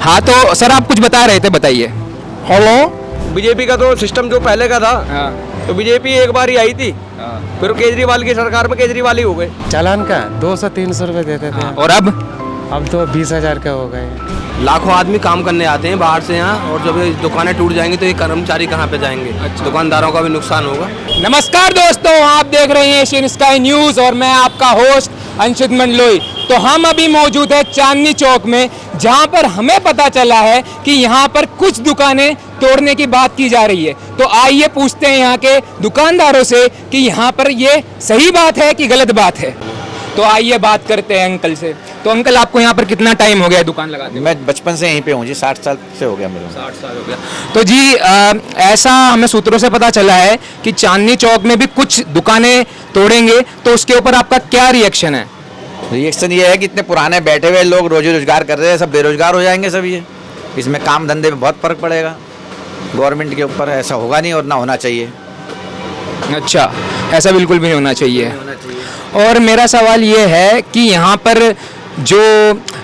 हाँ तो सर आप कुछ बता रहे थे, बताइए। हेलो। बीजेपी का तो सिस्टम जो पहले का था, तो बीजेपी एक बार ही आई थी, फिर केजरीवाल की सरकार में केजरीवाल ही हो गए। चालान का 200-300 रुपए देते थे, और अब तो 20,000 का हो गए। लाखों आदमी काम करने आते हैं बाहर से यहाँ, और जब ये दुकानें टूट जाएंगी तो ये कर्मचारी कहाँ पे जाएंगे? दुकानदारों का भी नुकसान होगा। नमस्कार दोस्तों, आप देख रहे हैं एशियन स्काई न्यूज और मैं आपका होस्ट अंशित मंडलोई। तो हम अभी मौजूद है चांदनी चौक में, जहां पर हमें पता चला है कि यहां पर कुछ दुकानें तोड़ने की बात की जा रही है। तो आइए पूछते हैं यहां के दुकानदारों से कि यहां पर ये सही बात है कि गलत बात है। तो आइए बात करते हैं अंकल से। तो अंकल, आपको यहाँ पर कितना टाइम हो गया है दुकान लगाते हुए? मैं बचपन से यहीं पे हूँ जी, 60 साल से हो गया मेरे। 60 साल हो गया। तो जी ऐसा हमें सूत्रों से पता चला है कि चांदनी चौक में भी कुछ दुकानें तोड़ेंगे, तो उसके ऊपर आपका क्या रिएक्शन है? रिएक्शन ये है कि इतने पुराने बैठे हुए लोग रोजी रोजगार कर रहे हैं, सब बेरोजगार हो जाएंगे सब। ये इसमें काम धंधे में बहुत फर्क पड़ेगा। गवर्नमेंट के ऊपर ऐसा होगा नहीं और ना होना चाहिए। अच्छा, ऐसा बिल्कुल भी नहीं होना चाहिए। और मेरा सवाल ये है कि यहाँ पर जो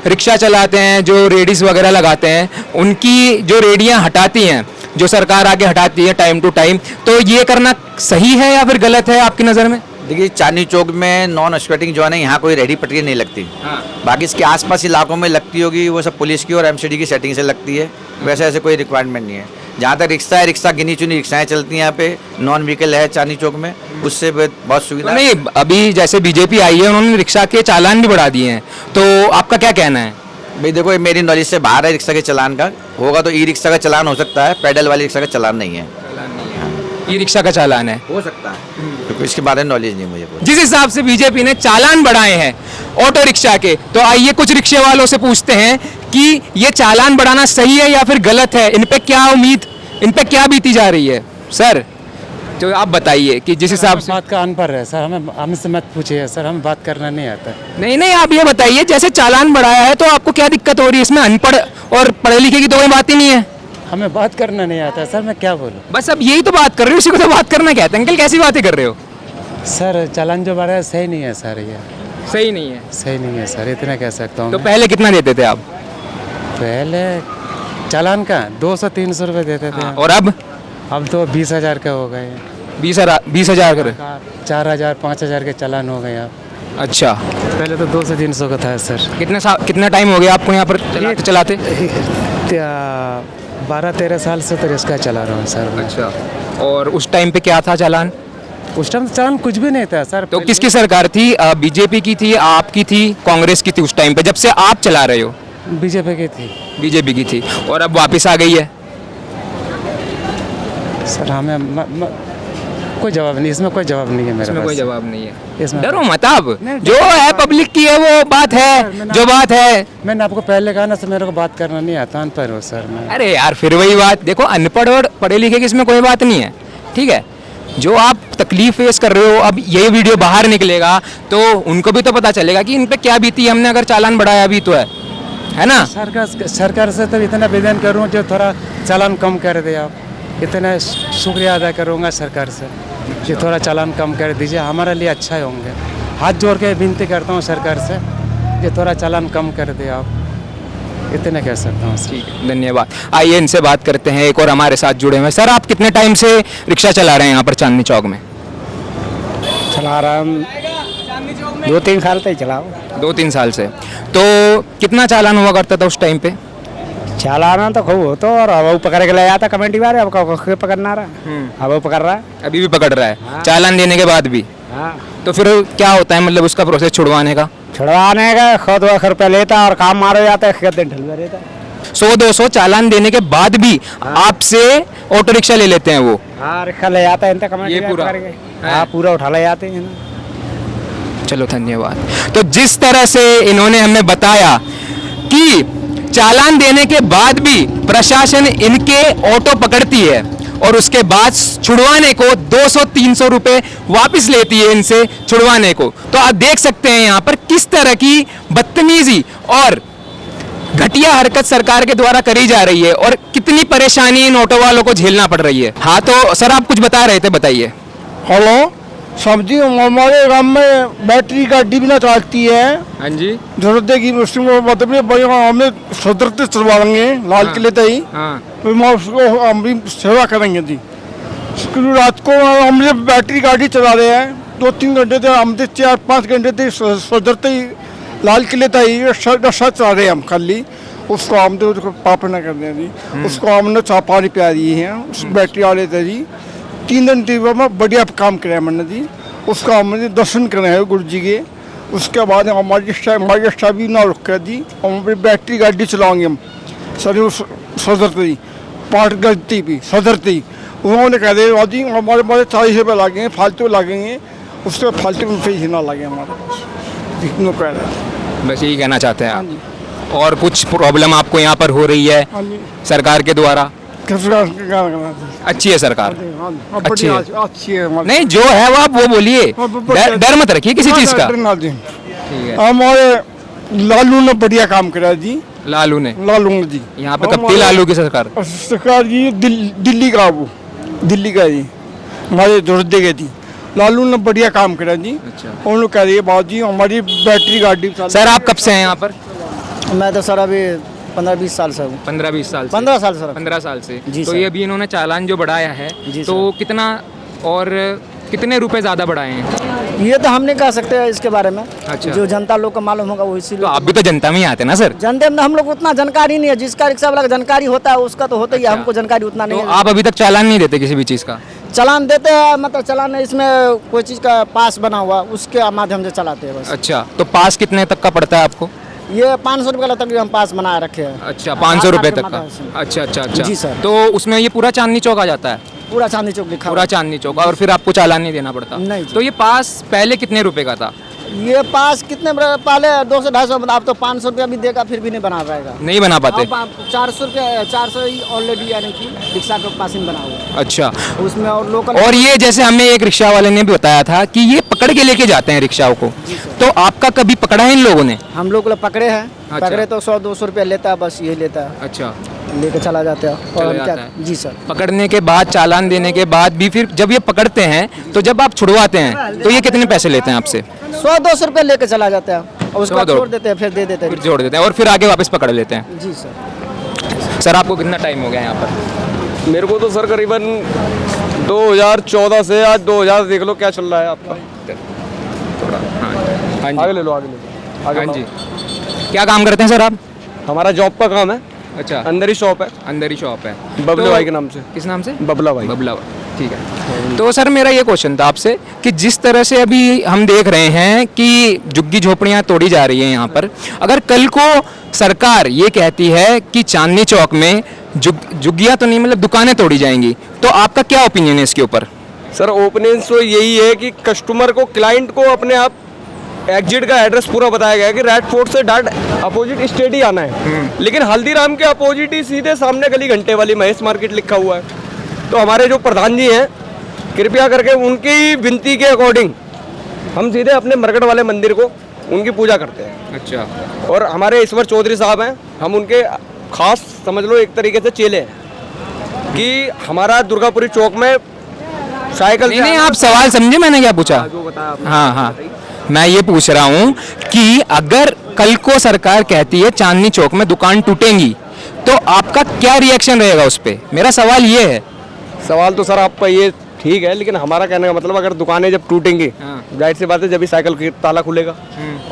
रिक्शा चलाते हैं, जो रेडीज वगैरह लगाते हैं, उनकी जो रेडियाँ हटाती हैं, जो सरकार आके हटाती है टाइम टू टाइम, तो ये करना सही है या फिर गलत है आपकी नज़र में? देखिए, चांदनी चौक में नॉन स्क्वेटिंग जो है ना, यहाँ कोई रेडी पटरी नहीं लगती। बाकी इसके आसपास इलाकों में लगती होगी, वो सब पुलिस की और एमसीडी की सेटिंग से लगती है। वैसे ऐसे कोई रिक्वायरमेंट नहीं है। जहाँ तक रिक्शा है, रिक्शा गिनी चुनी रिक्शाएं चलती हैं यहाँ पे, नॉन व्हीकल है चांदनी चौक में, उससे बहुत सुविधा। नहीं, अभी जैसे बीजेपी आई है, उन्होंने रिक्शा के चालान भी बढ़ा दिए हैं, तो आपका क्या कहना है? भाई देखो, ये मेरी नॉलेज से बाहर है। रिक्शा के चालान का होगा तो ई रिक्शा का चालान हो सकता है, पैडल वाली रिक्शा का चालान नहीं है। ई रिक्शा का चालान है, हो सकता है, क्योंकि इसके बारे में नॉलेज नहीं मुझे। जिस हिसाब से बीजेपी ने चालान बढ़ाए हैं ऑटो रिक्शा के, तो आइए कुछ रिक्शे वालों से पूछते हैं कि ये चालान बढ़ाना सही है या फिर गलत है। इन पे क्या उम्मीद, इन पे क्या बीती जा रही है? सर, तो आप बताइए कि जिस हिसाब से। बात का अनपढ़ है सर, हमें हमसे मत पूछिए सर, हमें बात करना नहीं आता। नहीं नहीं, आप ये बताइए, जैसे चालान बढ़ाया है तो आपको क्या दिक्कत हो रही है इसमें? अनपढ़ और पढ़े लिखे की तो कोई बात ही नहीं है। हमें बात करना नहीं आता सर, मैं क्या बोलूँ? बस अब यही तो बात कर रहे हो, इसी को तो बात करना कहते हैं। अंकल, कैसी बातें कर रहे हो? सर, चालान जो बढ़ा है सही नहीं है सर, ये सही नहीं है। सही नहीं है सर, इतना कह सकता हूँ। तो पहले कितना देते थे आप? पहले चालान का 200-300 रुपए देते थे, और अब तो 20,000 का हो गए। 20,000 कर। 4,000 5,000 के चालान हो गए आप। अच्छा, पहले तो 200-300 का था सर। कितना टाइम हो गया आपको यहाँ पर चलाते? 12-13 साल से तो रिक्शा चला रहा हूँ सर मैं। अच्छा, और उस टाइम पे क्या था चालान? उस टाइम चालान कुछ भी नहीं था सर। तो किसकी सरकार थी? बीजेपी की थी, आपकी थी, कांग्रेस की थी उस टाइम पे जब से आप चला रहे हो? बीजेपी की थी। बीजेपी की थी, और अब वापस आ गई है। सर हमें कोई जवाब नहीं, इसमें कोई जवाब नहीं है मेरे पास। कोई जवाब नहीं है, इसमें डरो मत आप। जो है पब्लिक की है वो बात है, जो बात है। मैंने आपको पहले कहा ना सर, मेरे को बात करना नहीं आता, अनपढ़ हो सर मैं। अरे यार, फिर वही बात। देखो, अनपढ़ और पढ़े लिखे की इसमें कोई बात नहीं है, ठीक है? जो आप तकलीफ फेस कर रहे हो, अब ये वीडियो बाहर निकलेगा तो उनको भी तो पता चलेगा कि इन पे क्या बीती। हमने अगर चालान बढ़ाया भी तो है ना? सरकार से तो इतना निवेदन करूँ जो थोड़ा चालान कम कर दे आप। इतना शुक्रिया अदा करूँगा सरकार से कि थोड़ा चालान कम कर दीजिए, हमारे लिए अच्छा ही होंगे। हाथ जोड़ के विनती करता हूँ सरकार से कि थोड़ा चालान कम कर दे आप, इतना कह सकता हूँ। ठीक है, धन्यवाद। आइए इनसे बात करते हैं, एक और हमारे साथ जुड़े हुए हैं। सर, आप कितने टाइम से रिक्शा चला रहे हैं यहाँ पर चांदनी चौक में? चला रहा हूँ 2-3 साल से चलाओ। 2-3 साल से। तो कितना चालान हुआ करता था उस टाइम पे? चालाना तो खूब हो तो, और अब पकड़ के ले जाता कमेटी वाले। अब पकड़ना रहा, अब पकड़ रहा है, अभी भी पकड़ रहा है चालान देने के बाद भी? हाँ। तो फिर क्या होता है, मतलब उसका प्रोसेस छुड़वाने का? छुड़वाने का 100-200 रुपया लेता और काम मारो जाता है, 1 दिन ढलवा रहता। 100-200 चालान देने के बाद भी आपसे ऑटो रिक्शा ले लेते हैं वो? हाँ, रिक्शा ले जाता है कमेटी ये पूरा? हाँ, पूरा उठा ले जाते हैं। चलो, धन्यवाद। तो जिस तरह से इन्होंने हमें बताया कि चालान देने के बाद भी प्रशासन इनके ऑटो पकड़ती है और उसके बाद छुड़वाने को 200-300 रुपए वापस लेती है इनसे छुड़वाने को। तो आप देख सकते हैं यहाँ पर किस तरह की बदतमीजी और घटिया हरकत सरकार के द्वारा करी जा रही है और कितनी परेशानी इन ऑटो वालों को झेलना पड़ रही है। हाँ, तो सर आप कुछ बता रहे थे, बताइए। हेलो। सब्जी हमारे गांव में बैटरी गाड़ी भी ना चलती है, हाँ जी, जरूरत की उसको मतलब हमें सदर चलवा लेंगे लाल किले तक ही, हाँ, फिर मैं उसको हम भी सेवा करेंगे जी। क्योंकि रात को हमने बैटरी गाड़ी चला रहे हैं 2-3 घंटे थे, हम 4-5 घंटे थे सदर तक ही लाल किले तक ही रस्सा चला रहे हैं हम खाली। उसको हम तो पापड़ न कर दें जी, उसको हमने चाय पानी पिला दिए हैं उस बैटरी वाले थे जी। 3 दिन टीवी में बढ़िया काम कराया मैंने जी, उसका हमने दर्शन करे हैं गुरु जी के। उसके बाद हमारी स्टाफ भी ना रुक जी, हम अपनी बैटरी गाड़ी चलाएंगे हम सर सदर तक पार्ट गलती भी सदर तक। उन्होंने कह दिया जी हमारे पास 40 रुपये लगेंगे, फालतू लगेंगे, उसके फालतू में पैसे ना लगे हमारे पास, इतना कह रहे हैं। बस यही कहना चाहते हैं हाँ आप। जी, और कुछ प्रॉब्लम आपको यहाँ पर हो रही है हाँ जी, सरकार के द्वारा? किस का करना अच्छी है सरकार? अच्छी है। अच्छी है हमारी। नहीं, जो है वो आप वो बोलिए, डर मत रखिए किसी चीज का। डरना जी। ठीक है। हमारे लालू ने बढ़िया काम करा जी, लालू ने? लालू ने जी। यहाँ पे कब थी लालू की सरकार? सरकार जी दिल्ली का, वो दिल्ली का जी, हमारे जोरदे के जी। लालू ने बढ़िया काम करा जी। अच्छा। उन्होंने कह रही है बाबू जी हमारी बैटरी गाड़ी। सर आप कब से हैं यहाँ पर? मैं तो सर अभी 15-20 साल से हूँ। 15-20 साल से? 15 साल सर। 15 साल से। जी तो सर। ये अभी इन्होंने चालान जो बढ़ाया है, जी तो सर। कितना और कितने रुपए ज्यादा बढ़ाए हैं? ये तो हम नहीं कह सकते हैं इसके बारे में। अच्छा। जो जनता लोग को मालूम होगा वो इसी तो लोग। आप भी तो जनता में ही आते ना सर? जनता में हम लोग उतना जानकारी नहीं है, जिसका रिक्शा वाला का जानकारी होता है उसका तो होता ही है, अच्छा। हमको जानकारी उतना तो नहीं है। आप अभी तक चालान नहीं देते किसी भी चीज का? चालान देते हैं, मतलब चालान इसमें कोई चीज़ का पास बना हुआ उसके माध्यम से चलाते हैं बस। अच्छा, तो पास कितने तक का पड़ता है आपको? ये 500 रुपये का तक हम पास बना रखे हैं। अच्छा, 500 रुपए तक का? माध्यम से। अच्छा अच्छा अच्छा। जी सर। तो उसमें ये पूरा चांदनी चौक आ जाता है? पूरा चांदनी चौक लिखा पूरा हुआ चांदनी चौक, और फिर आपको चालान नहीं देना पड़ता? नहीं जी। तो ये पास पहले कितने रुपए का था? है। ये पास कितने पहले 200-250, आप तो 500 रुपया भी देगा फिर भी नहीं बना पाएगा। नहीं बना पाते? अब आप 400 रुपया 400 ही ऑलरेडी यानी कि रिक्शा का पासिंग बना हुआ अच्छा। है। उसमें और लोकल। और ये जैसे हमें एक रिक्शा वाले ने भी बताया था कि ये पकड़ के लेके जाते हैं रिक्शाओं को, तो आपका कभी पकड़ा है इन लोगों ने? हम लोग पकड़े हैं। अच्छा। पकड़े तो 100-200 रुपया लेता है, बस यही लेता है, अच्छा। लेके चला जाता है। चला और हम जाता क्या? है। जी सर। पकड़ने के बाद, चालान देने के बाद भी फिर जब ये पकड़ते हैं, तो जब आप छुड़वाते हैं तो ये कितने पैसे लेते हैं आपसे? 100-200 रुपया लेके चला जाता है, और उसके बाद 100-200 छोड़ देते हैं, फिर दे देते फिर हैं। जोड़ देते हैं और फिर आगे वापस पकड़ लेते हैं। जी सर। सर आपको कितना टाइम हो गया यहाँ पर? मेरे को तो सर करीबन 2014 से आज 2000 देख लो क्या चल रहा है आपका। हाँ आगे जी, ले लो, आगे ले लो, आगे हाँ जी। बढ़ाओ। क्या काम करते हैं सर आप? हमारा जॉब का काम है, अच्छा, अंदर ही शॉप है, अंदर ही शॉप है। बबलू तो- भाई के नाम से। किस नाम से? बबला भाई। बबला भाई, ठीक है। तो सर मेरा ये क्वेश्चन था आपसे कि जिस तरह से अभी हम देख रहे हैं कि झुग्गी झोपड़ियाँ तोड़ी जा रही हैं यहाँ पर, अगर कल को सरकार ये कहती है कि चांदनी चौक में झुग्गियाँ तो नहीं, मतलब दुकानें तोड़ी जाएंगी, तो आपका क्या ओपिनियन है इसके ऊपर? सर ओपिनियन तो यही है कि कस्टमर को, क्लाइंट को अपने आप एग्जिट का एड्रेस पूरा बताया गया है कि रेड फोर्ट से डायरेक्ट अपोजिट स्टेट ही आना है, लेकिन हल्दीराम के अपोजिट ही सीधे सामने गली घंटे वाली महेश मार्केट लिखा हुआ है। तो हमारे जो प्रधान जी हैं, कृपया करके उनकी विनती के अकॉर्डिंग हम सीधे अपने मरकट वाले मंदिर को उनकी पूजा करते हैं। अच्छा। और हमारे ईश्वर चौधरी साहब हैं, हम उनके खास समझ लो एक तरीके से चेले हैं कि हमारा दुर्गापुरी चौक में साइकिल नहीं नहीं, आप सवाल समझे मैंने क्या पूछा? जो बताया आपने। हाँ हाँ, मैं ये पूछ रहा हूँ कि अगर कल को सरकार कहती है चांदनी चौक में दुकान टूटेंगी, तो आपका क्या रिएक्शन रहेगा उस पे? मेरा सवाल ये है। सवाल तो सर आपका ये ठीक है, लेकिन हमारा कहने का मतलब अगर दुकानें जब टूटेंगी, हाँ। जाहिर सी बात है जब भी साइकिल की ताला खुलेगा,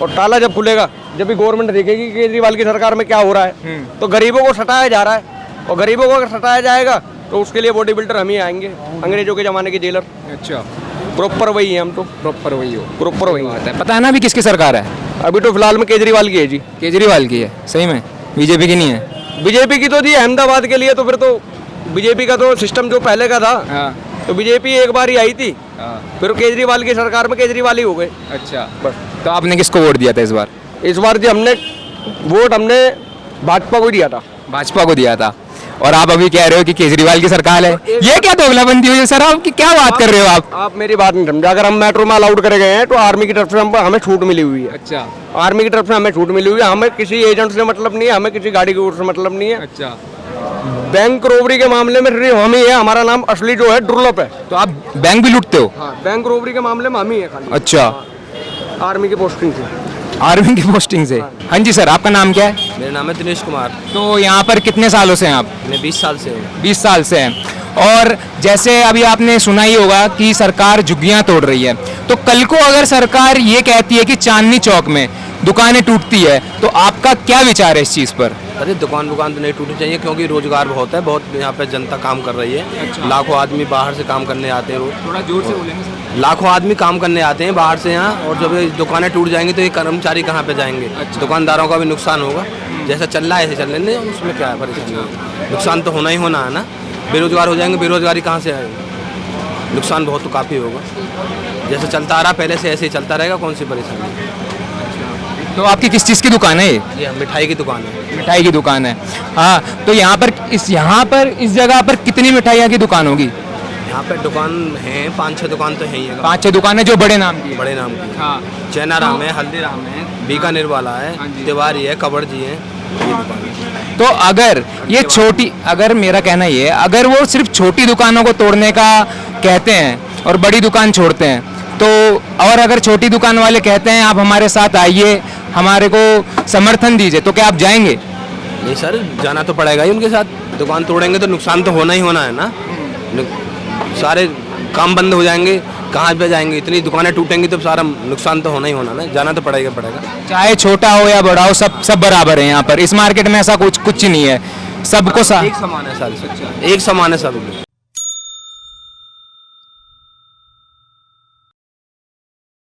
और ताला जब खुलेगा जब भी गवर्नमेंट देखेगी कि केजरीवाल की सरकार में क्या हो रहा है, तो गरीबों को सताया जा रहा है, और गरीबों को अगर सताया जाएगा तो उसके लिए बॉडी बिल्डर हम ही आएंगे, अंग्रेजों के ज़माने के जेलर। अच्छा, प्रॉपर वही है हम तो, प्रॉपर वही हो। प्रॉपर वही बात है। पता है ना अभी किसकी सरकार है? अभी तो फिलहाल में केजरीवाल की है जी। केजरीवाल की है? सही में? बीजेपी की नहीं है? बीजेपी की तो थी अहमदाबाद के लिए, तो फिर तो बीजेपी का तो सिस्टम जो पहले का था, हाँ तो बीजेपी एक बार ही आई थी, हाँ। फिर केजरीवाल की सरकार में केजरीवाल ही हो गए। अच्छा, बस तो आपने किसको वोट दिया था इस बार? इस बार जी हमने भाजपा को दिया था। भाजपा को दिया था, और आप अभी कह रहे हो कि केजरीवाल की सरकार है। ये क्या दोगलाबंदी हुई है सर? आप की क्या बात कर रहे हो आप? आप मेरी बात नहीं समझा। अगर हम मेट्रो में अलाउड करे गए हैं तो आर्मी की तरफ से हमें छूट मिली हुई है। अच्छा आर्मी की तरफ से हमें छूट मिली हुई है, हमें किसी एजेंट से मतलब नहीं है, हमें किसी गाड़ी की ओर से मतलब नहीं है। अच्छा। बैंक रोबरी के मामले में सिर्फ हम ही है, हमारा नाम असली जो है दुर्लभ है। तो आप बैंक भी लूटते हो? हाँ, बैंक रोबरी के मामले में हम ही है खाली, अच्छा, आर्मी की पोस्टिंग से। आर्मी की पोस्टिंग से। हाँ जी सर, आपका नाम क्या है? मेरा नाम है दिनेश कुमार, तो यहाँ पर कितने सालों से हैं आप? मैं 20 साल से हूँ। 20 साल से हैं। और जैसे अभी आपने सुना ही होगा कि सरकार झुग्गियां तोड़ रही है, तो कल को अगर सरकार ये कहती है कि चांदनी चौक में दुकानें टूटती है, तो आपका क्या विचार है इस चीज़ पर? अरे दुकान तो नहीं टूटनी चाहिए, क्योंकि रोजगार बहुत है, बहुत यहाँ पे जनता काम कर रही है। लाखों आदमी बाहर से काम करने आते हैं, थोड़ा जोर से बोलेंगे। लाखों आदमी काम करने आते हैं बाहर से यहाँ, और जब ये दुकानें टूट जाएंगी तो ये कर्मचारी कहाँ पे जाएंगे? दुकानदारों का भी नुकसान होगा। जैसा चल रहा है ऐसे चल लेने, उसमें क्या है परेशानी? नुकसान तो होना ही होना है ना, बेरोजगार हो जाएंगे, बेरोजगारी कहाँ से आएगी? नुकसान बहुत तो काफ़ी होगा। जैसे चलता आ रहा पहले से ऐसे ही चलता रहेगा, कौन सी परेशानी? तो आपकी किस चीज़ की दुकान है ये? ये मिठाई की दुकान है। मिठाई की दुकान है। हाँ, तो यहाँ पर इस जगह पर कितनी मिठाइयाँ की दुकान होगी? यहाँ पे दुकान है 5-6 दुकान तो है ही है, 5-6 दुकानें जो बड़े नाम की है। बड़े नाम की। हाँ। चैनाराम है, हल्दीराम है, बीकानेर वाला है, तिवारी है, कबड़ जी है, ये दुकान है। तो अगर मेरा कहना ये है, अगर वो सिर्फ छोटी दुकानों को तोड़ने का कहते हैं और बड़ी दुकान छोड़ते हैं, तो और अगर छोटी दुकान वाले कहते हैं आप हमारे साथ आइए, हमारे को समर्थन दीजिए, तो क्या आप जाएंगे? नहीं सर, जाना तो पड़ेगा ही उनके साथ। दुकान तोड़ेंगे तो नुकसान तो होना ही होना है ना। सारे काम बंद हो जाएंगे, कहाँ पे जाएंगे? इतनी दुकानें टूटेंगी तो सारा नुकसान तो होना ही होना ना, जाना तो पड़ेगा। चाहे छोटा हो या बड़ा हो, सब बराबर है यहाँ पर। इस मार्केट में ऐसा कुछ ही नहीं है, सबको एक समान है सर, एक समान है सब।